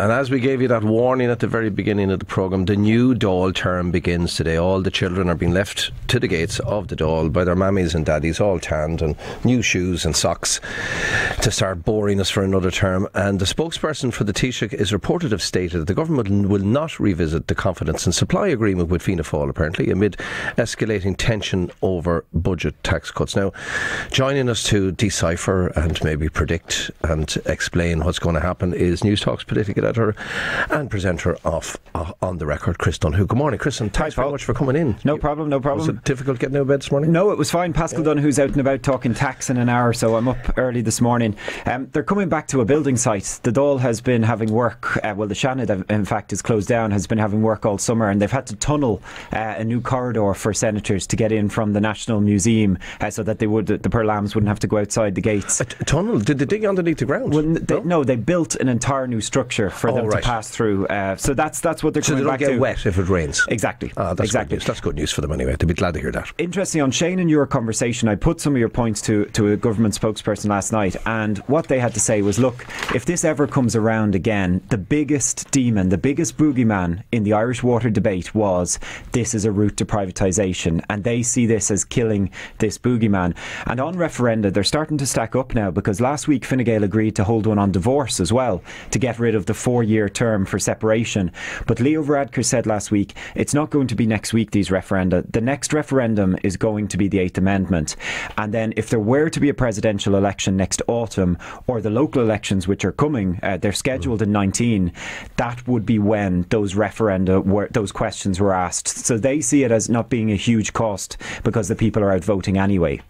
And as we gave you that warning at the very beginning of the programme, the new Dail term begins today. All the children are being left to the gates of the Dail by their mammies and daddies, all tanned, and new shoes and socks to start boring us for another term. And the spokesperson for the Taoiseach is reported to have stated that the government will not revisit the confidence and supply agreement with Fianna Fáil, apparently, amid escalating tension over budget tax cuts. Now, joining us to decipher and maybe predict and explain what's going to happen is Newstalk's political editor and presenter of On the Record, Chris Donoghue. Good morning, Chris, and thanks very much for coming in. No problem. Was it difficult getting out of bed this morning? No, it was fine. Pascal Donoghue's out and about talking tax in an hour, so I'm up early this morning. They're coming back to a building site. The Dail has been having work, the Shannon, in fact, is closed down, has been having work all summer, and they've had to tunnel a new corridor for senators to get in from the National Museum so that the poor lambs wouldn't have to go outside the gates. A tunnel? Did they dig underneath the ground? Well, no, they built an entire new structure for them to pass through. So that's what they're coming back to. So they don't get wet if it rains? Exactly. That's exactly. Good news. That's good news for them anyway. They'd be glad to hear that. Interesting, on Shane and your conversation, I put some of your points to a government spokesperson last night, and what they had to say was, look, if this ever comes around again, the biggest demon, the biggest boogeyman in the Irish water debate was this is a route to privatisation, and they see this as killing this boogeyman. And on referenda, they're starting to stack up now, because last week Fine Gael agreed to hold one on divorce as well, to get rid of the 4-year term for separation. But Leo Varadkar said last week, it's not going to be next week, these referenda. The next referendum is going to be the 8th Amendment. And then if there were to be a presidential election next autumn, or the local elections which are coming, they're scheduled in 19, that would be when those those questions were asked. So they see it as not being a huge cost because the people are out voting anyway.